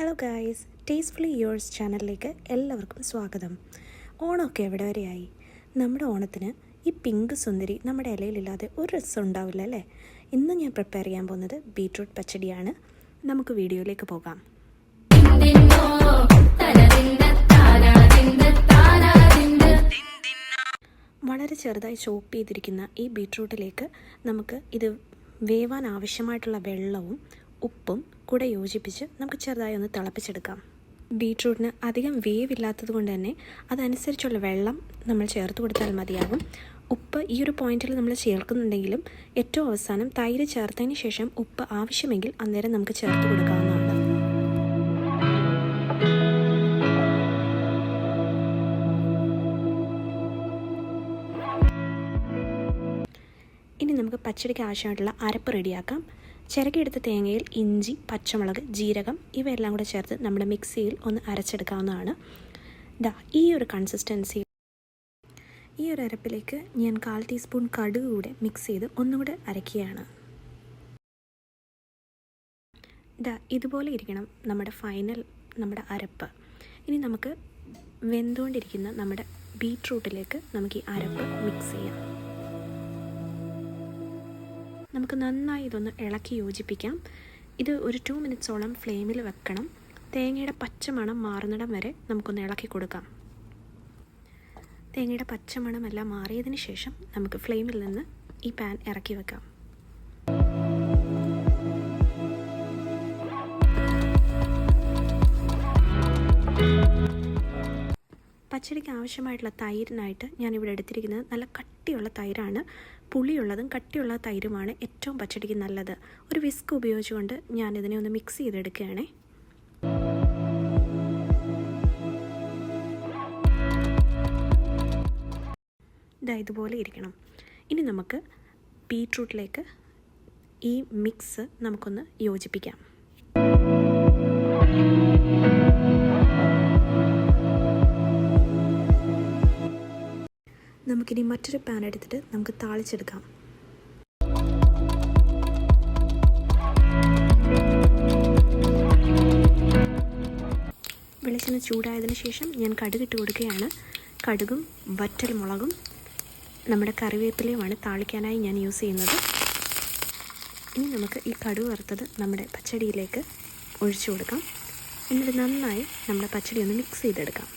Hello guys, ടേസ്റ്റ്ഫുള്ളി yours ചാനലിലേക്ക് എല്ലാവർക്കും സ്വാഗതം. ഓണമൊക്കെ എവിടെ വരെയായി? നമ്മുടെ ഓണത്തിന് ഈ പിങ്ക് സുന്ദരി നമ്മുടെ ഇലയിലില്ലാതെ ഒരു രസം ഉണ്ടാവില്ല അല്ലേ? ഇന്ന് ഞാൻ പ്രിപ്പയർ ചെയ്യാൻ പോകുന്നത് ബീട്രൂട്ട് പച്ചടിയാണ്. നമുക്ക് വീഡിയോയിലേക്ക് പോകാം. വളരെ ചെറുതായി ചോപ്പ് ചെയ്തിരിക്കുന്ന ഈ ബീട്രൂട്ടിലേക്ക് നമുക്ക് ഇത് വേവാൻ ആവശ്യമായിട്ടുള്ള വെള്ളവും ഉപ്പും കൂടെ യോജിപ്പിച്ച് നമുക്ക് ചെറുതായി ഒന്ന് തിളപ്പിച്ചെടുക്കാം. ബീട്രൂട്ടിന് അധികം വേവില്ലാത്തത് കൊണ്ട് തന്നെ അതനുസരിച്ചുള്ള വെള്ളം നമ്മൾ ചേർത്ത് കൊടുത്താൽ മതിയാകും. ഉപ്പ് ഈ ഒരു പോയിന്റിൽ നമ്മൾ ചേർക്കുന്നുണ്ടെങ്കിലും ഏറ്റവും അവസാനം തൈര് ചേർത്തതിന് ശേഷം ഉപ്പ് ആവശ്യമെങ്കിൽ അന്നേരം നമുക്ക് ചേർത്ത് കൊടുക്കാവുന്നതാണ്. ഇനി നമുക്ക് പച്ചടിക്ക് ആവശ്യമായിട്ടുള്ള അരപ്പ് റെഡിയാക്കാം. ചിരകിയെടുത്ത തേങ്ങയിൽ ഇഞ്ചി, പച്ചമുളക്, ജീരകം ഇവയെല്ലാം കൂടെ ചേർത്ത് നമ്മുടെ മിക്സിയിൽ ഒന്ന് അരച്ചെടുക്കാവുന്നതാണ്. ഈ ഒരു കൺസിസ്റ്റൻസി. ഈ ഒരു അരപ്പിലേക്ക് ഞാൻ 1/4 ടീസ്പൂൺ കടുക് കൂടെ മിക്സ് ചെയ്ത് ഒന്നുകൂടെ അരയ്ക്കുകയാണ്. ഇതുപോലെ ഇരിക്കണം നമ്മുടെ അരപ്പ്. ഇനി നമുക്ക് വെന്തുകൊണ്ടിരിക്കുന്ന നമ്മുടെ ബീട്രൂട്ടിലേക്ക് നമുക്ക് ഈ അരപ്പ് മിക്സ് ചെയ്യാം. നമുക്ക് നന്നായി ഇതൊന്ന് ഇളക്കി യോജിപ്പിക്കാം. ഇത് ഒരു 2 മിനിറ്റ്സോളം ഫ്ലെയിമിൽ വെക്കണം. തേങ്ങയുടെ പച്ചമണം മാറുന്നിടം വരെ നമുക്കൊന്ന് ഇളക്കി കൊടുക്കാം. തേങ്ങയുടെ പച്ചമണമെല്ലാം മാറിയതിന് ശേഷം നമുക്ക് ഫ്ലെയിമിൽ നിന്ന് ഈ പാൻ ഇറക്കി വെക്കാം. പച്ചടിക്ക് ആവശ്യമായിട്ടുള്ള തൈരിനായിട്ട് ഞാനിവിടെ എടുത്തിരിക്കുന്നത് നല്ല കട്ടിയുള്ള തൈരാണ്. പുളിയുള്ളതും കട്ടിയുള്ള തൈരുമാണ് ഏറ്റവും പച്ചടിക്ക് നല്ലത്. ഒരു വിസ്ക് ഉപയോഗിച്ചുകൊണ്ട് ഞാനിതിനെ ഒന്ന് മിക്സ് ചെയ്തെടുക്കുകയാണേ. ഇതുപോലെ ഇരിക്കണം. ഇനി നമുക്ക് ബീട്രൂട്ടിലേക്ക് ഈ മിക്സ് നമുക്കൊന്ന് യോജിപ്പിക്കാം. നമുക്കിനി മറ്റൊരു പാൻ എടുത്തിട്ട് നമുക്ക് താളിച്ചെടുക്കാം. വെളിച്ചെണ്ണ ചൂടായതിനു ശേഷം ഞാൻ കടുകിട്ട് കൊടുക്കുകയാണ്. കടുകും വറ്റൽ മുളകും നമ്മുടെ കറിവേപ്പിലയുമാണ് താളിക്കാനായി ഞാൻ യൂസ് ചെയ്യുന്നത്. ഇനി നമുക്ക് ഈ കടുക് വറുത്തത് നമ്മുടെ പച്ചടിയിലേക്ക് ഒഴിച്ചു കൊടുക്കാം. എന്നിട്ട് നന്നായി നമ്മുടെ പച്ചടി ഒന്ന് മിക്സ് ചെയ്തെടുക്കാം.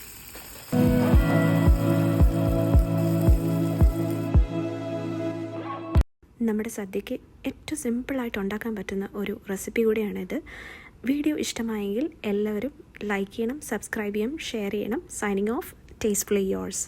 നമ്മുടെ സദ്യക്ക് ഏറ്റവും സിമ്പിളായിട്ട് ഉണ്ടാക്കാൻ പറ്റുന്ന ഒരു റെസിപ്പി കൂടിയാണിത്. വീഡിയോ ഇഷ്ടമായെങ്കിൽ എല്ലാവരും ലൈക്ക് ചെയ്യണം, സബ്സ്ക്രൈബ് ചെയ്യണം, ഷെയർ ചെയ്യണം. Signing off, tastefully yours.